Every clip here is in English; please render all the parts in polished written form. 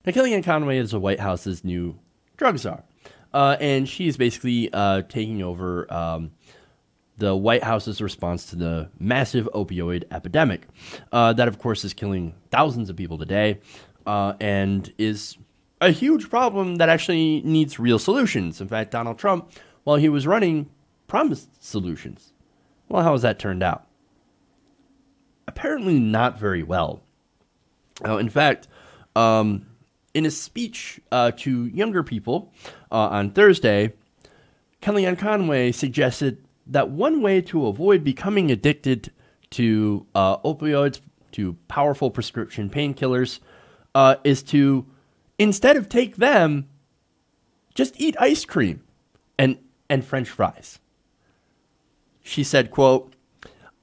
Now, Kellyanne Conway is the White House's new drug czar. And she's basically taking over the White House's response to the massive opioid epidemic. That, of course, is killing thousands of people today and is a huge problem that actually needs real solutions. In fact, Donald Trump, while he was running, promised solutions. Well, how has that turned out? Apparently not very well. In fact, in a speech to younger people on Thursday, Kellyanne Conway suggested that one way to avoid becoming addicted to opioids, to powerful prescription painkillers, is to, instead of take them, just eat ice cream and French fries. She said, quote,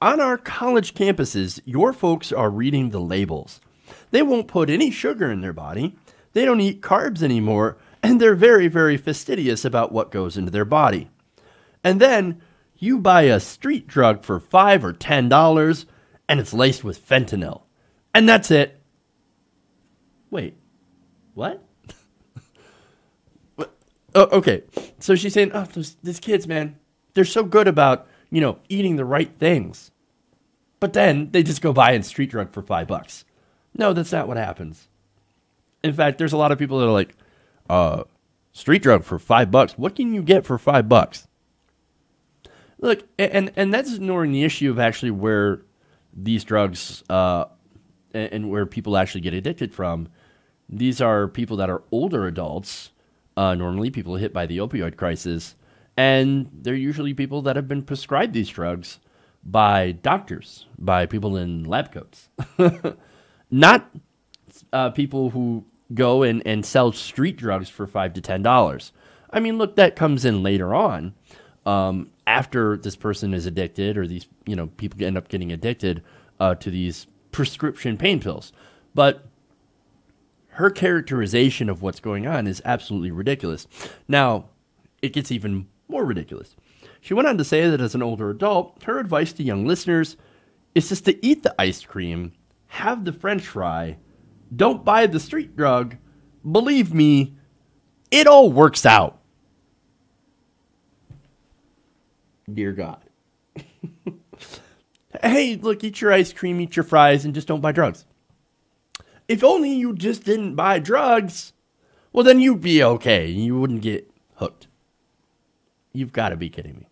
"On our college campuses, your folks are reading the labels. They won't put any sugar in their body. They don't eat carbs anymore, and they're very, very fastidious about what goes into their body. And then you buy a street drug for $5 or $10, and it's laced with fentanyl. And that's it." Wait, what? Oh, okay, so she's saying, oh, these kids, man, they're so good about, eating the right things. But then they just go buy a street drug for $5. No, that's not what happens. In fact, there's a lot of people that are like, street drug for $5. What can you get for $5? Look, and that's ignoring the issue of actually where these drugs and where people actually get addicted from. These are people that are older adults, normally people hit by the opioid crisis, and they're usually people that have been prescribed these drugs by doctors, by people in lab coats. Not people who go and sell street drugs for $5 to $10. I mean, look, that comes in later on, after this person is addicted, or these people end up getting addicted to these prescription pain pills. But her characterization of what's going on is absolutely ridiculous. Now, it gets even more ridiculous. She went on to say that as an older adult, her advice to young listeners is just to eat the ice cream, have the French fry, don't buy the street drug. Believe me, it all works out. Dear God. Hey, look, eat your ice cream, eat your fries, and just don't buy drugs. If only you just didn't buy drugs, well, then you'd be okay. You wouldn't get hooked. You've got to be kidding me.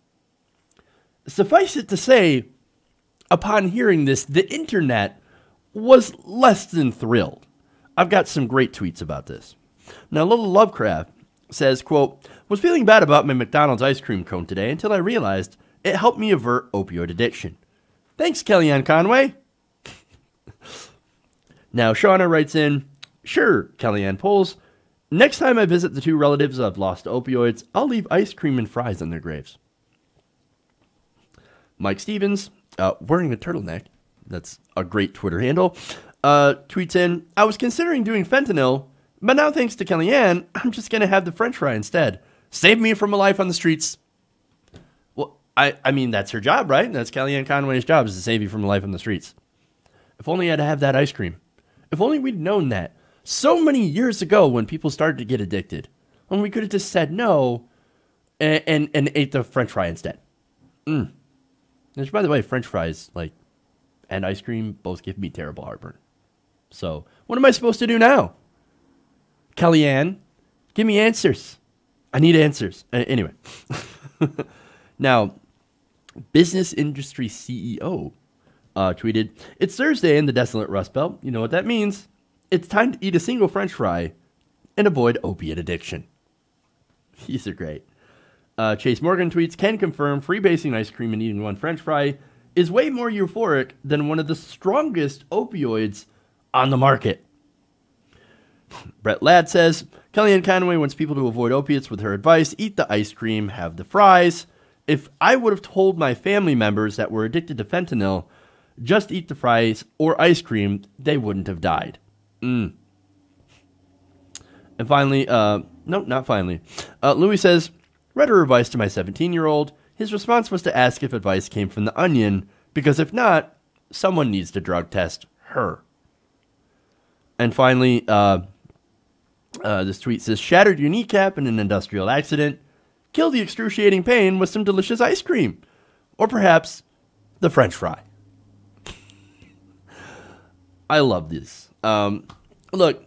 Suffice it to say, upon hearing this, the internet was less than thrilled. I've got some great tweets about this. Now, Little Lovecraft says, quote, "Was feeling bad about my McDonald's ice cream cone today until I realized it helped me avert opioid addiction. Thanks, Kellyanne Conway." Now, Shauna writes in, "Sure, Kellyanne polls. Next time I visit the two relatives I've lost to opioids, I'll leave ice cream and fries on their graves." Mike Stevens, wearing a turtleneck, that's a great Twitter handle, tweets in, "I was considering doing fentanyl, but now thanks to Kellyanne, I'm just going to have the French fry instead. Save me from a life on the streets." Well, I mean, that's her job, right? That's Kellyanne Conway's job, is to save you from a life on the streets. If only I had to have that ice cream. If only we'd known that so many years ago when people started to get addicted, when we could have just said no and ate the French fry instead. Which, by the way, French fries and ice cream both give me terrible heartburn. So what am I supposed to do now? Kellyanne, give me answers. I need answers. Anyway. Now, business industry CEO tweeted, "It's Thursday in the desolate Rust Belt. You know what that means. It's time to eat a single French fry and avoid opiate addiction." These are great. Chase Morgan tweets, "Can confirm freebasing ice cream and eating one French fry is way more euphoric than one of the strongest opioids on the market." Brett Ladd says, "Kellyanne Conway wants people to avoid opiates with her advice. Eat the ice cream, have the fries. If I would have told my family members that were addicted to fentanyl, just eat the fries or ice cream, they wouldn't have died." And finally, no, not finally. Louis says, "Read her advice to my 17-year-old. His response was to ask if advice came from the Onion, because if not, someone needs to drug test her." And finally, This tweet says, shattered your kneecap in an industrial accident. Kill the excruciating pain with some delicious ice cream. Or perhaps the French fry. I love this. Look,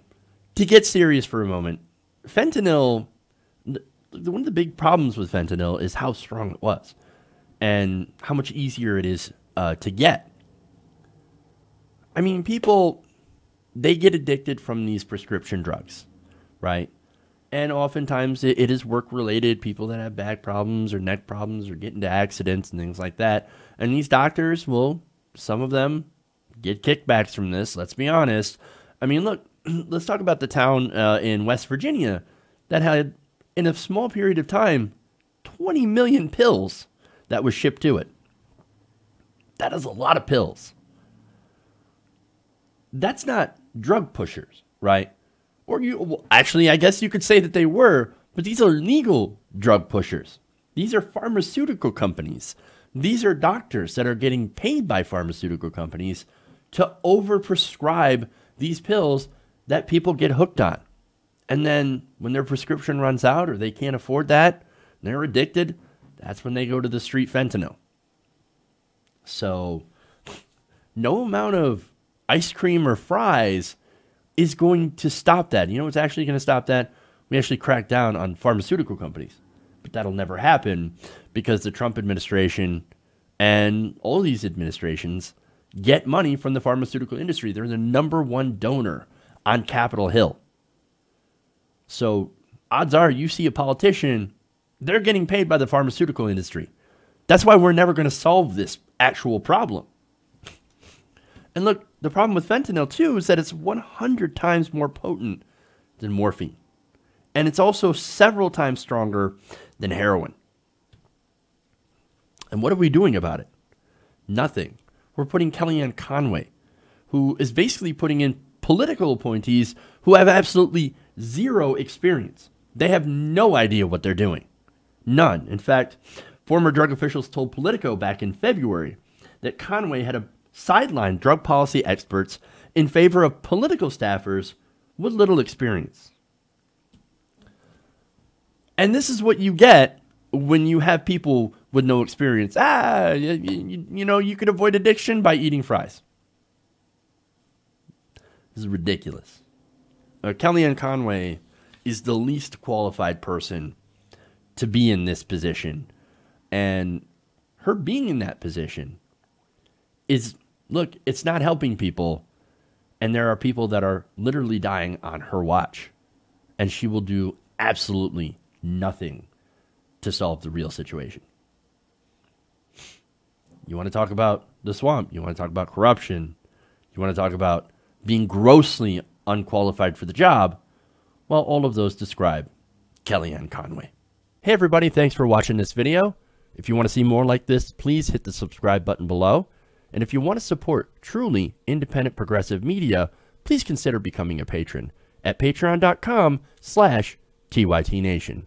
to get serious for a moment, fentanyl, one of the big problems with fentanyl is how strong it was and how much easier it is to get. I mean, people, they get addicted from these prescription drugs, right? And oftentimes it is work-related, people that have back problems or neck problems or get into accidents and things like that. And these doctors, well, some of them get kickbacks from this, let's be honest. I mean, look, let's talk about the town in West Virginia that had, in a small period of time, 20 million pills that was shipped to it. That is a lot of pills. That's not drug pushers, right? Or well, actually, I guess you could say that they were, but these are legal drug pushers. These are pharmaceutical companies. These are doctors that are getting paid by pharmaceutical companies to overprescribe these pills that people get hooked on. And then when their prescription runs out or they can't afford that, they're addicted, that's when they go to the street fentanyl. So no amount of ice cream or fries is going to stop that. You know what's actually going to stop that? We actually crack down on pharmaceutical companies. But that'll never happen because the Trump administration and all these administrations get money from the pharmaceutical industry. They're the #1 donor on Capitol Hill. So odds are you see a politician, they're getting paid by the pharmaceutical industry. That's why we're never going to solve this actual problem. And look, the problem with fentanyl, too, is that it's 100 times more potent than morphine. And it's also several times stronger than heroin. And what are we doing about it? Nothing. We're putting Kellyanne Conway, who is basically putting in political appointees who have absolutely zero experience. They have no idea what they're doing. None. In fact, former drug officials told Politico back in February that Conway had a sidelined drug policy experts in favor of political staffers with little experience. And this is what you get when you have people with no experience. You know, you could avoid addiction by eating fries. This is ridiculous. Kellyanne Conway is the least qualified person to be in this position. And her being in that position is, look, it's not helping people. And there are people that are literally dying on her watch. And she will do absolutely nothing to solve the real situation. You want to talk about the swamp. You want to talk about corruption. You want to talk about being grossly unqualified for the job. Well, all of those describe Kellyanne Conway. Hey, everybody. Thanks for watching this video. If you want to see more like this, please hit the subscribe button below. And if you want to support truly independent progressive media, please consider becoming a patron at patreon.com/TYTNation.